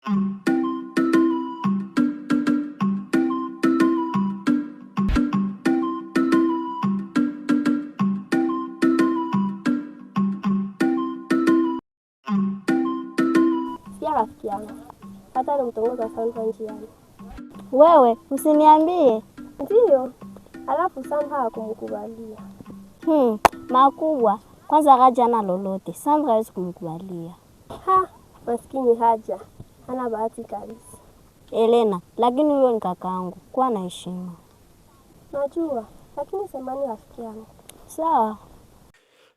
Sikia rafiki yangu, hata nimtongoza Sandra njiani. Wewe usiniambie. Ndiyo, alafu Sandra hakumkubalia. Makubwa, kwanza Haja na lolote, Sandra hawezi kumkubalia. Maskini Haja, hana bahati kabisa. Elena, lakini huyo ni kakaangu, kuwa na heshima. Najua, lakini semani rafiki yangu. Sawa.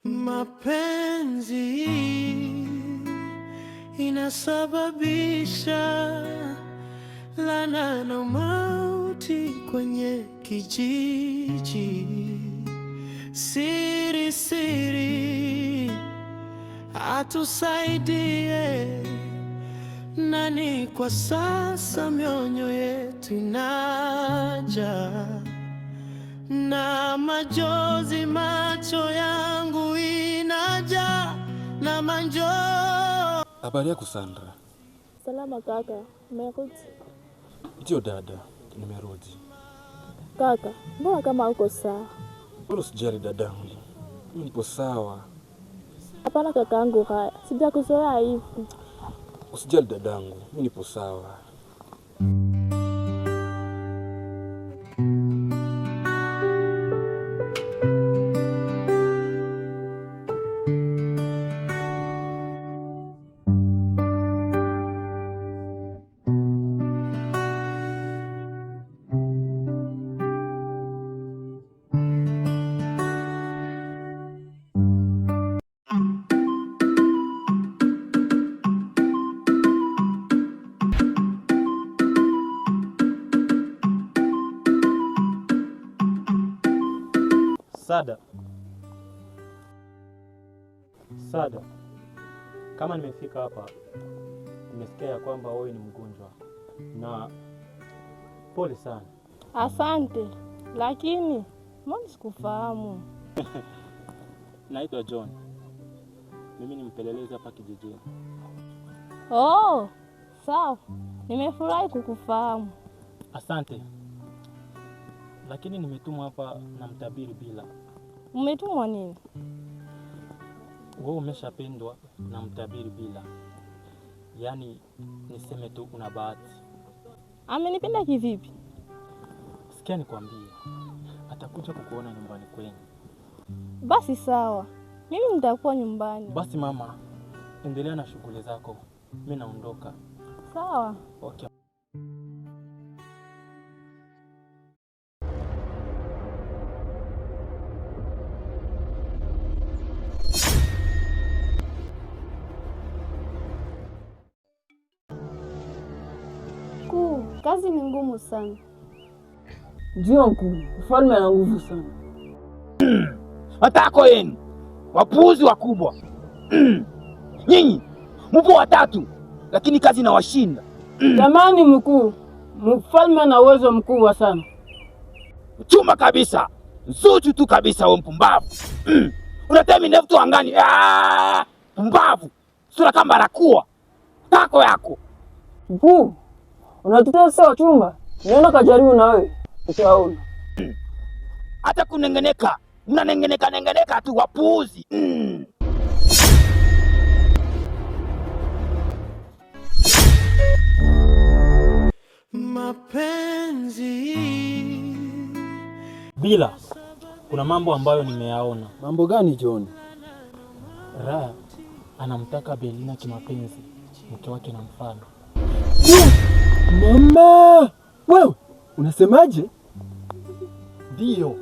Mapenzi inasababisha laana na mauti kwenye kijiji. Siri siri atusaidie nani kwa sasa, mionyo yetu inaja na majozi, macho yangu inaja na manjo. Habari yako Sandra? Salama kaka, umerudi? Ndio dada, nimerudi. Kaka, mbona kama uko sawa? Wala usijali dadangu, mimi nipo sawa. Hapana kakaangu, haya sijakuzoea hivi. Usijali dadangu, mimi nipo sawa. Sada, kama nimefika hapa, nimesikia ya kwamba wewe ni mgonjwa na pole sana. Asante, lakini mbona sikufahamu? Naitwa John. Mimi ni mpelelezi hapa kijijini. Oh, sawa. Nimefurahi kukufahamu. Asante. Lakini nimetumwa hapa na mtabiri Bila. Umetumwa nini? Wewe umeshapendwa na mtabiri Bila. Yaani niseme tu una bahati. Amenipenda kivipi? Sikia nikwambie. Atakuja kukuona nyumbani kwenu. Basi sawa. Mimi nitakuwa nyumbani. Basi mama, endelea na shughuli zako. Mimi naondoka. Sawa. Okay. Kazi ni ngumu sana. Ndio mkuu, mfalme ana nguvu sana. Matako yenu wapuuzi wakubwa. Nyinyi mpo watatu, lakini kazi inawashinda. Jamani mkuu, mfalme ana uwezo mkubwa sana. Chuma kabisa, nzuchu tu kabisa, wewe mpumbavu. Unatemi ndefu tu angani. Pumbavu, sura kama barakoa. Tako yako. Mkuu, unatutea sawa chumba. Niona kajaribu na wewe. Utaona. Hata kunengeneka, mnanengeneka tu wapuuzi. Mapenzi Bila, kuna mambo ambayo nimeyaona. Mambo gani John? Ra anamtaka Belina kimapenzi, mke wake na mfano. Mama, wewe unasemaje? Ndio,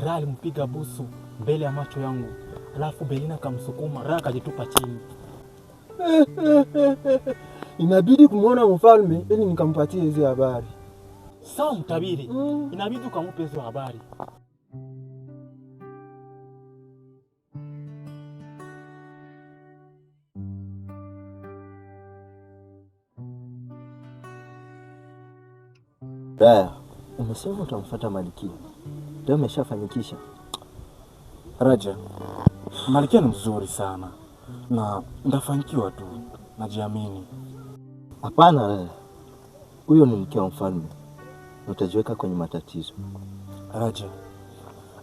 Ra alimpiga busu mbele ya macho yangu, alafu Belina kamsukuma, Ra akajitupa chini. Inabidi kumuona mfalme ili nikampatie hizo habari. Sawa mtabiri, inabidi ukamupe hizo habari. Raya, umesema utamfuata Malkia. Ndio umeshafanikisha? Raja, Malkia ni mzuri sana na ndafanikiwa tu, najiamini. Hapana, huyo ni mke wa mfalme, utajiweka kwenye matatizo. Raja,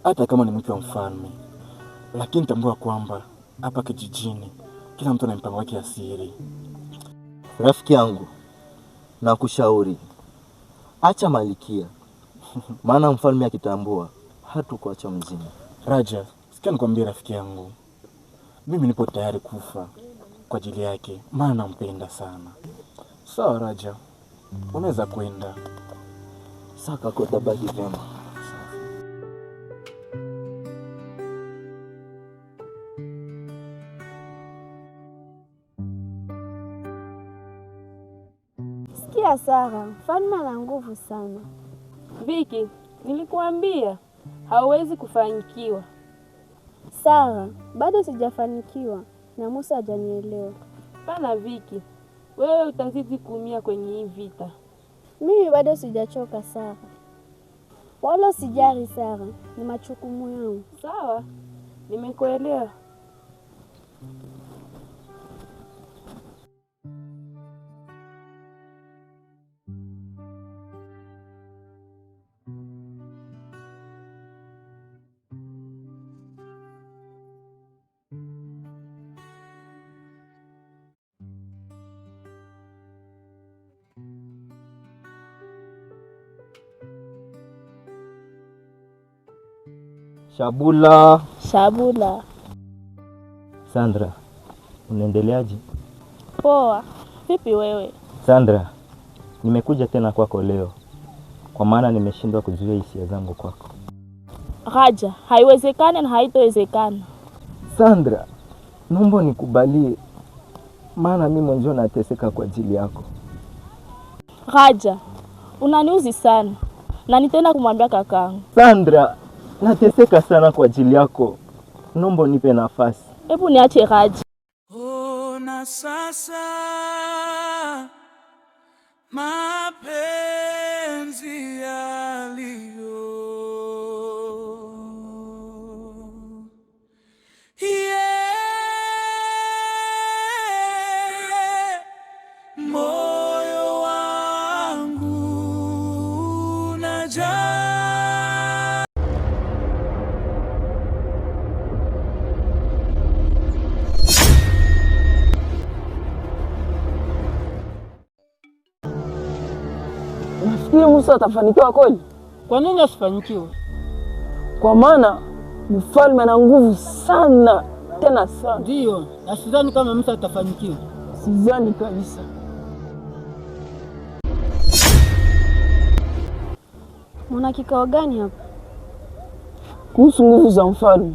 hata kama ni mke wa mfalme, lakini tambua kwamba hapa kijijini kila mtu ana mpango wake ya siri. Rafiki yangu, nakushauri acha Malikia, maana mfalme akitambua hatakuacha mzima. Raja, sikia nikwambie rafiki yangu, mimi nipo tayari kufa kwa ajili yake, maana nampenda sana. Sawa Raja, unaweza kwenda. Saka kwa tabaki vyema. Sikia Sara, mfalme ana nguvu sana. Viki, nilikuambia hauwezi kufanikiwa. Sara, bado sijafanikiwa na Musa hajanielewa. Pana Viki, wewe utazidi kuumia kwenye hii vita. Mimi bado sijachoka Sara. Wala sijari Sara, ni majukumu yangu. Sawa, nimekuelewa. Shabula. Shabula. Sandra, unaendeleaje? Poa. Vipi wewe? Sandra, nimekuja tena kwako leo kwa maana nimeshindwa kuzuia hisia zangu kwako. Raja, haiwezekani na haitowezekana. Sandra, naomba nikubalie, maana mimi mwenyewe nateseka kwa ajili yako. Raja, unaniuzi sana na nitaenda kumwambia kakangu. Sandra, nateseka sana kwa ajili yako, naomba nipe nafasi. Hebu niache Raja. Na sasa mapenzi yaliyo moyo wangu najaa. Nafikiri Musa atafanikiwa kweli? Kwa nini asifanikiwe? Kwa maana mfalme ana nguvu sana, tena sana. Ndio, na sidhani kama Musa atafanikiwa. Sidhani kabisa. Muna kikao gani hapa? Kuhusu nguvu za mfalme.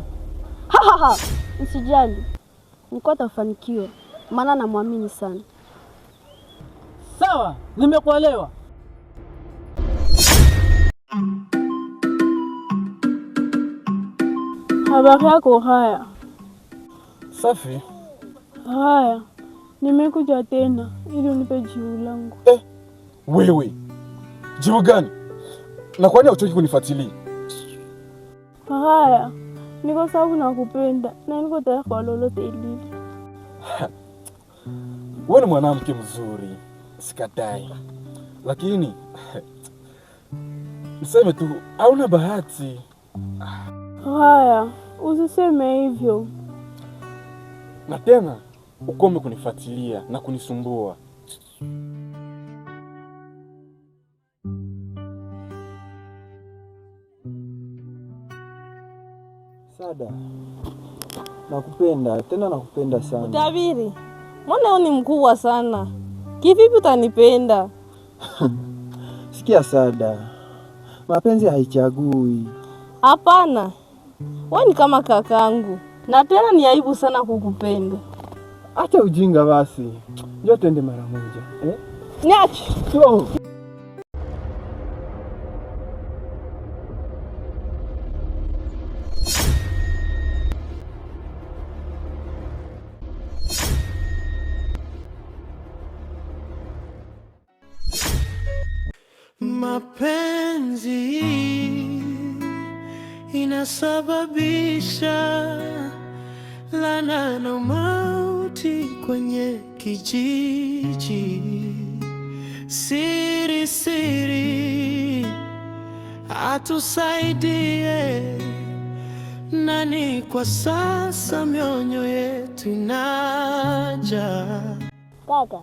Usijali. Niko atafanikiwa, maana namwamini sana. Sawa, nimekuelewa. Habari yako haya? Safi. Haya, nimekuja tena ili unipe jibu langu. Wewe, jibu gani? Na kwani hauchoki kunifuatilia? Haya, niko sababu nakupenda na niko tayari kwa lolote lile. Wewe ni mwanamke mzuri, sikatai. Lakini niseme tu hauna bahati. Haya, usiseme hivyo. Na tena ukome kunifuatilia na kunisumbua. Sada, nakupenda, tena nakupenda sana. Utabiri, mbona wewe ni mkubwa sana? Kivipi utanipenda? Sikia Sada, mapenzi haichagui. Hapana, wewe ni kama kakangu, na tena ni aibu sana kukupenda. Acha ujinga basi, njoo twende mara moja. Niache. So. Mapenzi inasababisha laana na mauti kwenye kijiji. siri siri atusaidie. Nani kwa sasa mionyo yetu inaja. Kaka,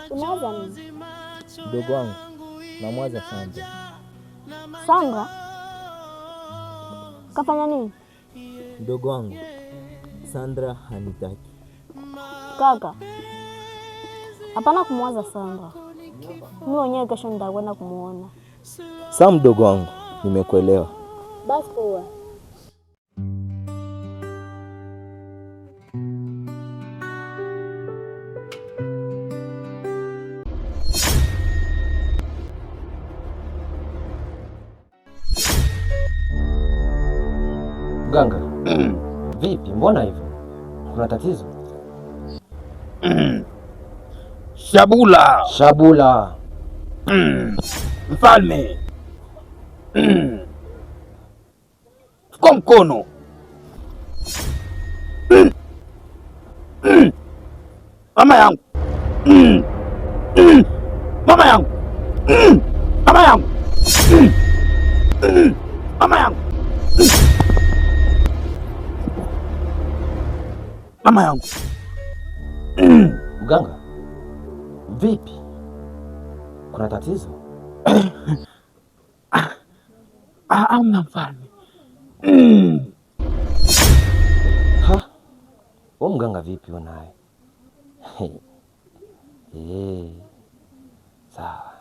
unawaza nini? Mdogo wangu, namwaza Sandra. Sandra? Kafanya nini? Mdogo wangu, Sandra hanitaki. Kaka, hapana kumwaza Sandra. Mimi mwenyewe kesho nitakwenda kumuona. Sawa mdogo wangu, nimekuelewa. Basi poa. Mganga, vipi? Mbona hivyo? Kuna tatizo? Shabula. Shabula. Mfalme. Chukua mkono. Mama yangu. Mama yangu. Mama yangu. Mama yangu. Mama yangu. Mganga, vipi? Kuna tatizo? Amna mfalme. Ha? Wewe mganga vipi unaye? Sawa.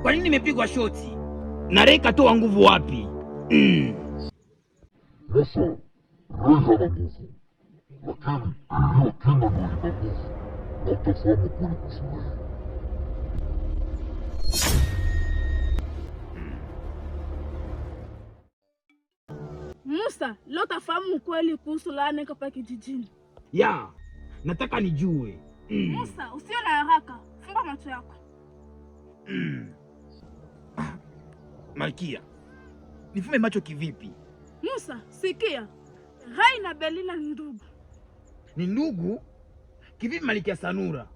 Kwa nini nimepigwa shoti? Na Reka toa nguvu wapi? Musa, Ray hana nguvu, lakini hiyo tena ndio ina nguvu, na utafahamu kweli kuhusu Ray. Musa, leo tafahamu kweli kuhusu laana hapa kijijini. Ya, nataka nijue. Musa, usio na haraka. Fumba macho yako. Malkia, nifume macho kivipi? Musa, sikia. Ray na Belina ni ndugu. Ni ndugu? Kivipi Malkia Sanura?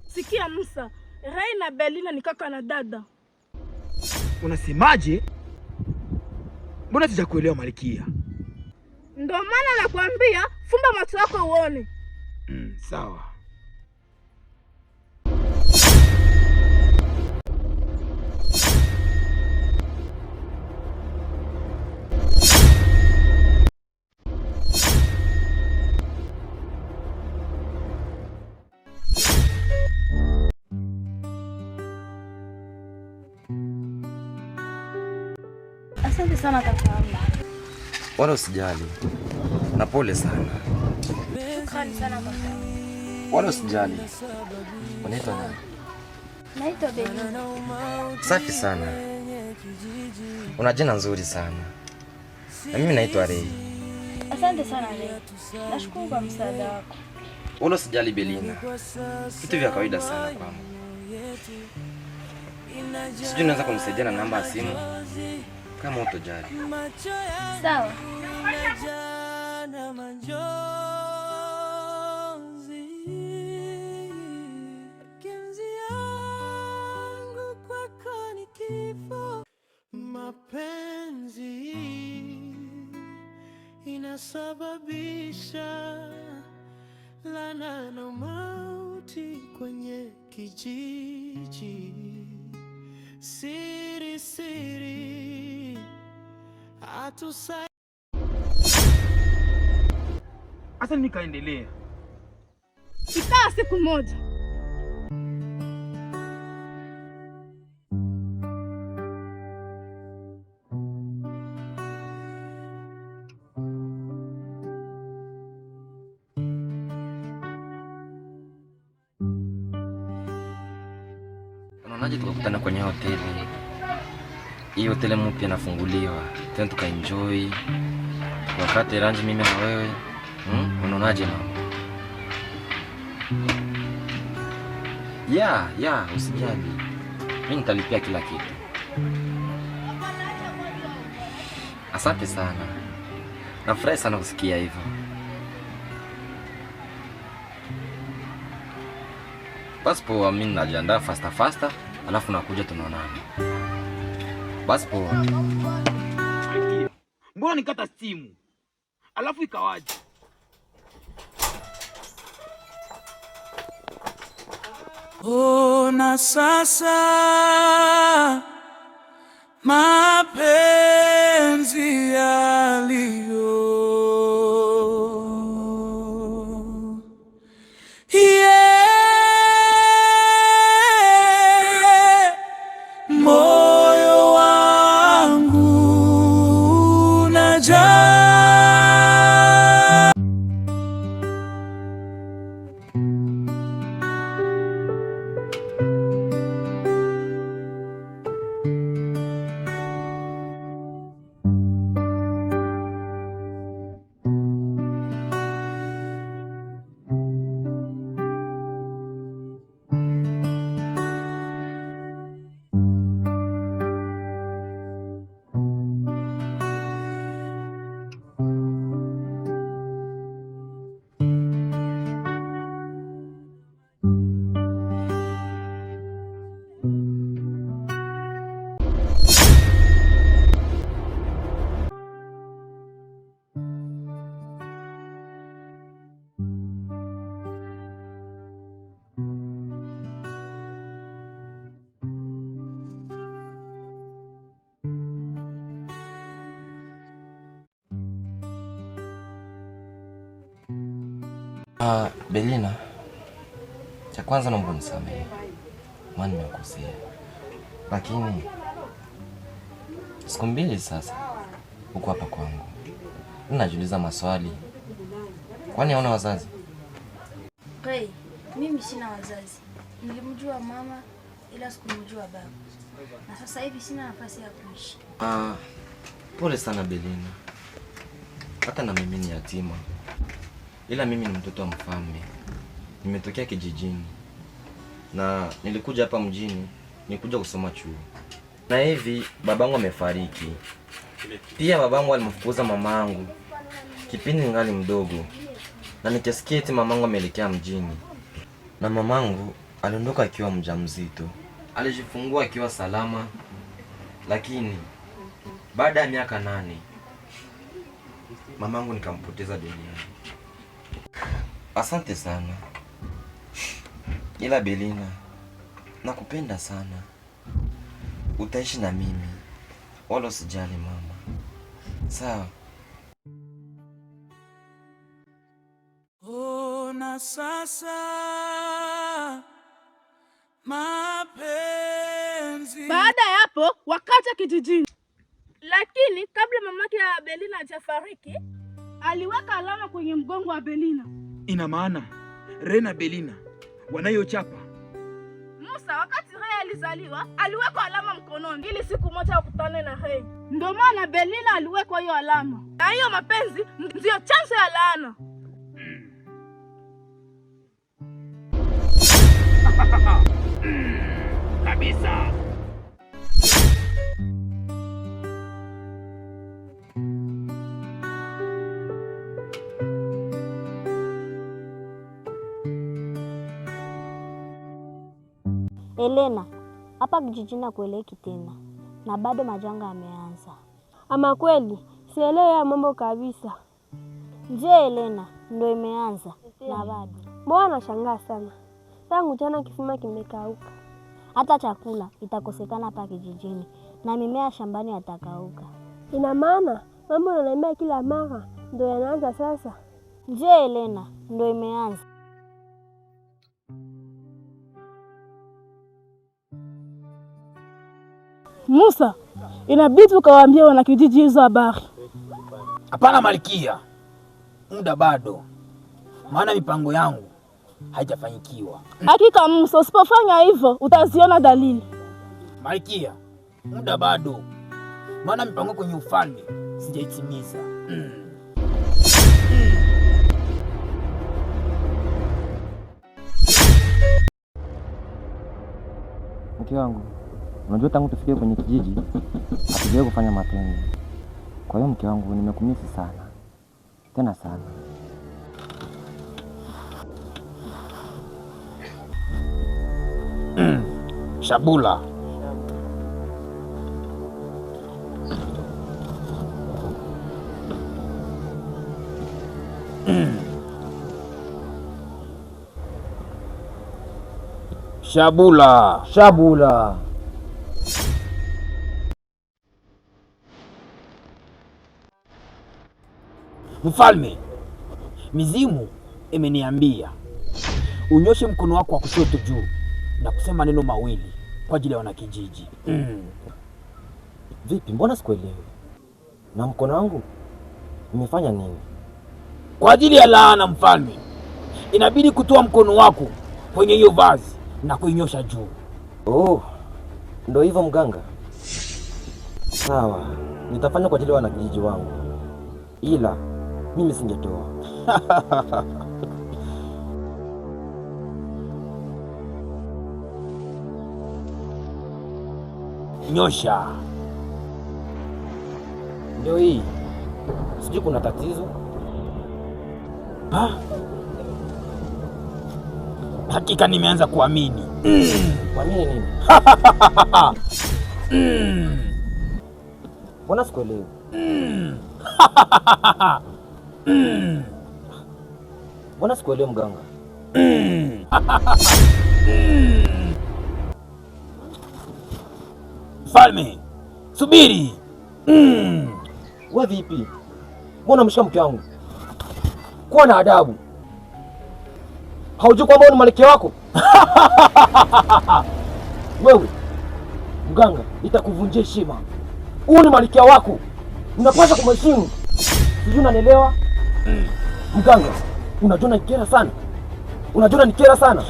Sikia Musa, Ray na Belina ni kaka na dada. Unasemaje? Mbona sijakuelewa Malkia? Ndio maana nakwambia fumba macho yako uone. Sawa. Asante sana kakaangu. Wala usijali. Na pole sana. Shukrani sana kakaangu. Wala usijali. Unaitwa nani? Naitwa Belina. Safi sana. Una jina nzuri sana. Na mimi naitwa Ray. Asante sana Ray. Nashukuru kwa msaada wako. Wala usijali Belina. Vitu vya kawaida sana kwangu. Sijui naweza kunisaidia na namba ya simu kama utojali. Sawa. Mapenzi inasababisha laana na mauti kwenye kijiji. Siri siri atusai. Asa nikaendelea. Itaa siku moja. Unaonaje tukakutana kwenye hoteli? Hii hoteli mpya inafunguliwa. Tena tukaenjoy. Wakati ranji mimi na wewe. Unaonaje mama? Ya, usijali. Mimi nitalipia kila kitu. Asante sana. Nafurahi sana kusikia hivyo. Basi poa, mimi najiandaa faster, alafu nakuja tunaonana. Basi poa. Mbona nikata simu? Alafu ikawaje? Ona sasa mapenzi yaliyo moyo wangu unajaa. Belina, cha kwanza naomba unisamehe, maana nimekosea. Lakini siku 2 sasa uko hapa kwangu, ninajiuliza maswali. Kwani hauna wazazi? Hey, mimi sina wazazi. Nilimjua mama ila sikumjua baba. Na sasa hivi sina nafasi ya kuishi. Pole sana Belina. Hata na mimi ni yatima. Ila mimi ni mtoto wa mfalme. Nimetokea kijijini. Na nilikuja hapa mjini, nilikuja kusoma chuo. Na hivi babangu amefariki. Pia babangu alimfukuza mamangu kipindi ningali mdogo. Na nikasikia eti mamangu ameelekea mjini. Na mamangu aliondoka akiwa mjamzito. Alijifungua akiwa salama. Lakini baada ya miaka 8 mamangu nikampoteza duniani. Asante sana. Ila Belina, nakupenda sana. Utaishi na mimi. Wala usijali mama. Sawa? Ona sasa mapenzi. Baada ya hapo wakaja kijijini. Lakini kabla mamake ya Belina hajafariki, aliweka alama kwenye mgongo wa Belina. Ina maana Rena Belina wanayochapa. Musa wakati Rei alizaliwa, aliweka alama mkononi ili siku moja wakutane na Rei. Ndio maana Belina aliweka hiyo alama. Na hiyo mapenzi ndio chanzo ya laana. Kabisa. Elena, hapa kijijini hakueleweki tena na bado majanga yameanza. Ama kweli, sielewi ya mambo kabisa. Je, Elena, ndio imeanza na bado. Mbona nashangaa sana? Tangu jana kisima kimekauka. Hata chakula itakosekana hapa kijijini na mimea shambani yatakauka. Ina maana mambo yanaendelea kila mara ndio yanaanza sasa. Je, Elena, ndio imeanza. Musa, inabidi ukawaambia wanakijiji hizo habari. Hapana Malkia, muda bado, maana mipango yangu haijafanyikiwa. Hakika Musa, usipofanya hivyo utaziona dalili. Malkia, muda bado, maana mipango kwenye ufalme sijaitimiza. Mke wangu, unajua tangu tufikie kwenye kijiji hatujawahi kufanya mapenzi. Kwa hiyo mke wangu, nimekumisi sana tena sana. Shabula, Shabula, Shabula. Mfalme, mizimu imeniambia unyoshe mkono wako wa kushoto juu na kusema neno mawili kwa ajili ya wanakijiji. Vipi, mbona sikuelewi? Na mkono wangu nimefanya nini? Kwa ajili ya laana mfalme, inabidi kutoa mkono wako kwenye hiyo vazi na kuinyosha juu. Oh, ndo hivyo mganga? Sawa, nitafanya kwa ajili ya wanakijiji wangu, ila mimi singetoa. Nyosha. Ndio hii. Sijui kuna tatizo. Hakika nimeanza kuamini. Kuamini nini? Mbona sikuelewi? Mbona sikuelewi mganga? Mfalme, subiri. Wewe vipi? Mbona mshika mke wangu? Kuwa na adabu. Haujui kwamba ni malkia wako? Wewe mganga, nitakuvunjia heshima. Huyu ni malkia wako, unapaswa kumheshimu. Sijui unanielewa? Mganga, unajua nikera sana. Unajua nikera sana.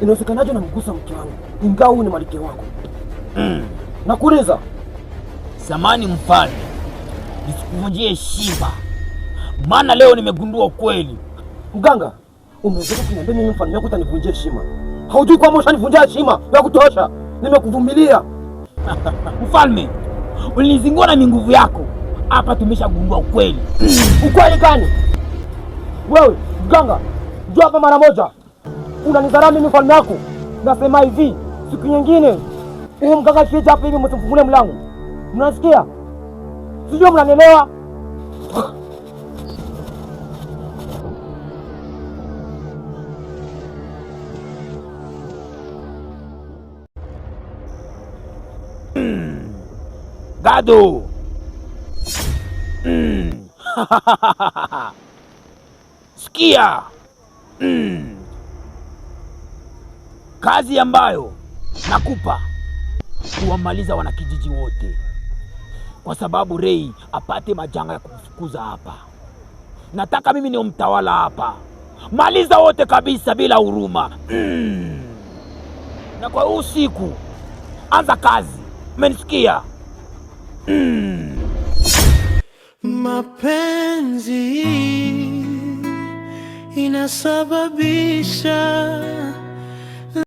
Inawezekanaje unamgusa mke wangu ingawa huyu ni malkia wako? Nakuuliza. Samani mfalme, nisikuvunjie heshima, maana leo nimegundua ukweli. Mganga, umeweza kuniambia mimi mfalme wako utanivunjia heshima? Haujui kwamba ushanivunjia heshima ya kutosha? Nimekuvumilia. Mfalme, ulinizingua na nguvu yako. Hapa tumeshagundua ukweli. Ukweli gani? Wewe mganga, njoo hapa mara moja. Unanidharau mimi mfalme wako. Nasema hivi, siku nyingine huyu mganga kija hapa hivi msimfungulie mlango. Mnasikia? Sijui mnanielewa? Gado. Sikia. Kazi ambayo nakupa kuwamaliza wanakijiji wote, kwa sababu Rei apate majanga ya kumfukuza hapa. Nataka mimi ni mtawala hapa. Maliza wote kabisa bila huruma. Na kwa usiku anza kazi. Umenisikia? Mapenzi inasababisha